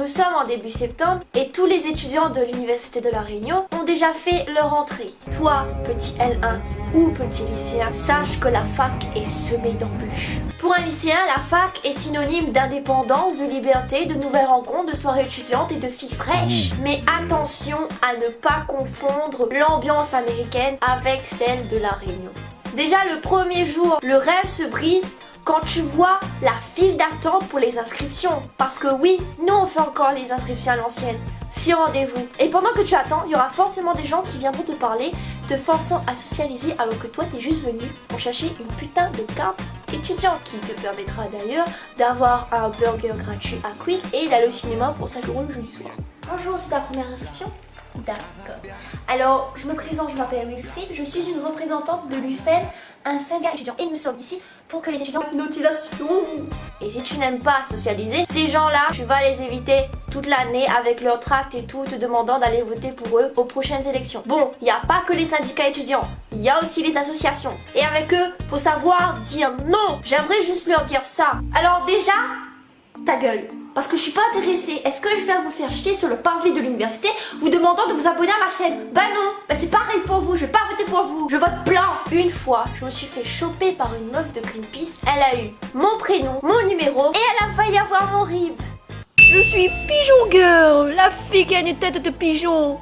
Nous sommes en début septembre et tous les étudiants de l'Université de La Réunion ont déjà fait leur entrée. Toi, petit L1 ou petit lycéen, sache que la fac est semée d'embûches. Pour un lycéen, la fac est synonyme d'indépendance, de liberté, de nouvelles rencontres, de soirées étudiantes et de filles fraîches. Mais attention à ne pas confondre l'ambiance américaine avec celle de La Réunion. Déjà le premier jour, le rêve se brise quand tu vois la file d'attente pour les inscriptions. Parce que oui, nous on fait encore les inscriptions à l'ancienne, sur rendez-vous. Et pendant que tu attends, il y aura forcément des gens qui viendront te parler, te forçant à socialiser alors que toi t'es juste venu pour chercher une putain de carte étudiant qui te permettra d'ailleurs d'avoir un burger gratuit à Quick et d'aller au cinéma pour 5 € le jeudi soir. Bonjour, c'est ta première inscription? D'accord. Alors, je me présente, je m'appelle Wilfried, je suis une représentante de l'UFEL, un syndicat étudiant. Et nous sommes ici pour que les étudiants aient une notisation. Et si tu n'aimes pas socialiser, ces gens-là, tu vas les éviter toute l'année avec leur tract et tout, te demandant d'aller voter pour eux aux prochaines élections. Bon, il n'y a pas que les syndicats étudiants, il y a aussi les associations. Et avec eux, faut savoir dire non. J'aimerais juste leur dire ça. Alors déjà, ta gueule. Parce que je suis pas intéressée. Est-ce que je vais vous faire chier sur le parvis de l'université vous demandant de vous abonner à ma chaîne? Bah non, bah c'est pareil pour vous, je vais pas voter pour vous. Je vote blanc. Une fois, je me suis fait choper par une meuf de Greenpeace. Elle a eu mon prénom, mon numéro et elle a failli avoir mon RIB. Je suis Pigeon Girl, la fille qui a une tête de pigeon.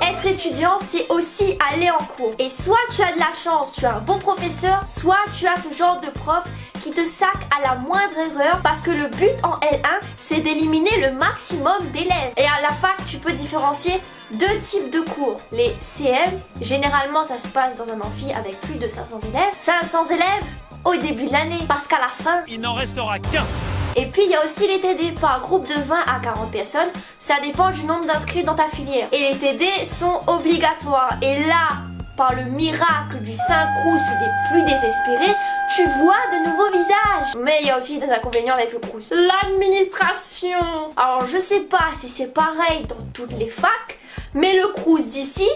Être étudiant, c'est aussi aller en cours. Et soit tu as de la chance, tu as un bon professeur, soit tu as ce genre de prof qui te sac à la moindre erreur parce que le but en L1, c'est d'éliminer le maximum d'élèves. Et à la fac, tu peux différencier deux types de cours. Les CM, généralement ça se passe dans un amphi avec plus de 500 élèves. 500 élèves au début de l'année, parce qu'à la fin, il n'en restera qu'un. Et puis il y a aussi les TD par groupe de 20 à 40 personnes, ça dépend du nombre d'inscrits dans ta filière. Et les TD sont obligatoires. Et là, par le miracle du Saint-Crous ou des plus désespérés, tu vois de nouveaux visages. Mais il y a aussi des inconvénients avec le Crous. L'administration. Alors je sais pas si c'est pareil dans toutes les facs, mais le Crous d'ici,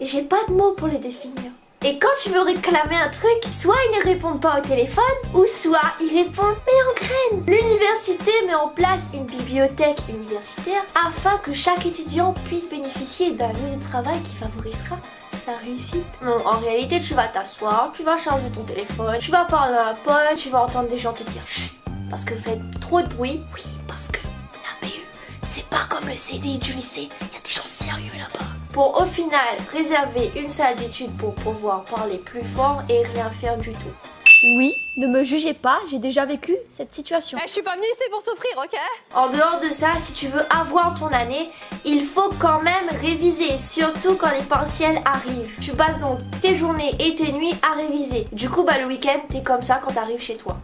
j'ai pas de mots pour les définir. Et quand tu veux réclamer un truc, soit ils ne répondent pas au téléphone, ou soit ils répondent mais en graine. L'université met en place une bibliothèque universitaire afin que chaque étudiant puisse bénéficier d'un lieu de travail qui favorisera sa réussite. Non, en réalité, tu vas t'asseoir, tu vas charger ton téléphone, tu vas parler à un pote, tu vas entendre des gens te dire chut, parce que faites trop de bruit. Oui, parce que la BU, c'est pas comme le CDI du lycée, il y a des gens sérieux là-bas. Pour au final réserver une salle d'études pour pouvoir parler plus fort et rien faire du tout. Oui, ne me jugez pas, j'ai déjà vécu cette situation. Je suis pas venue ici pour souffrir, ok? En dehors de ça, si tu veux avoir ton année, il faut quand même réviser, surtout quand les partiels arrivent. Tu passes donc tes journées et tes nuits à réviser. Du coup, le week-end, t'es comme ça quand t'arrives chez toi.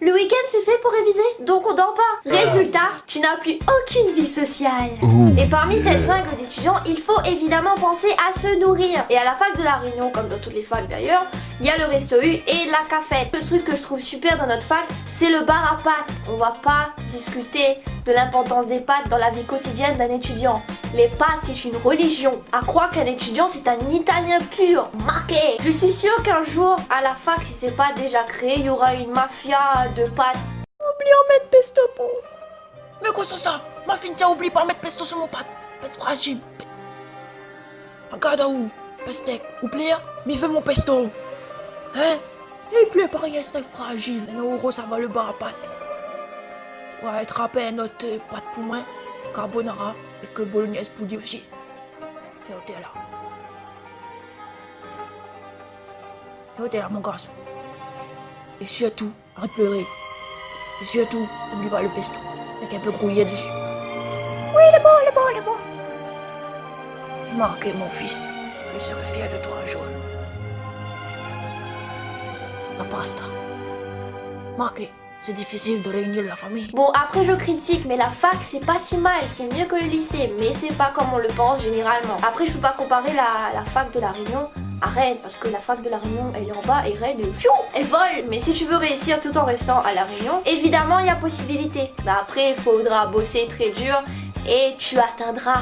Le week-end c'est fait pour réviser, donc on dort pas. Résultat, tu n'as plus aucune vie sociale. Et parmi cette jungle d'étudiants, il faut évidemment penser à se nourrir. Et à la fac de La Réunion, comme dans toutes les facs d'ailleurs, il y a le resto U et la cafette. Le truc que je trouve super dans notre fac, c'est le bar à pâtes. On va pas discuter de l'importance des pâtes dans la vie quotidienne d'un étudiant. Les pâtes, c'est une religion. À croire qu'un étudiant, c'est un italien pur, marqué. Je suis sûre qu'un jour, à la fac, si c'est pas déjà créé, il y aura une mafia de pâtes. Oublie en mettre pesto pour. Mais quoi ça? Ma fille, tiens, oublie pas mettre pesto sur mon pâte. Peste fragile. Regarde où? Pastèque. Oublie, mais fais mon pesto. Hein? Il plaît pareil, c'est fragile. Mais non, gros, ça va le bar à pâte. Ouais, te rappelle notre pâte pour moi, carbonara, et que bolognaise pour lui aussi. Et t'es là. Et t'es là, mon garçon. Et surtout, arrête de pleurer. Et surtout, n'oublie pas le pesto, avec un peu grouillé dessus. Oui, le bon. Marqué, mon fils, je serai fier de toi un jour. La pasta. Marqué. C'est difficile de réunir la famille. Bon, après je critique, mais la fac c'est pas si mal, c'est mieux que le lycée, mais c'est pas comme on le pense généralement. Après je peux pas comparer la fac de La Réunion Arrête, parce que la fac de la Réunion, elle est en bas et Red, fiou, elle vole. Mais si tu veux réussir tout en restant à la Réunion, évidemment, il y a possibilité. Bah après, il faudra bosser très dur et tu atteindras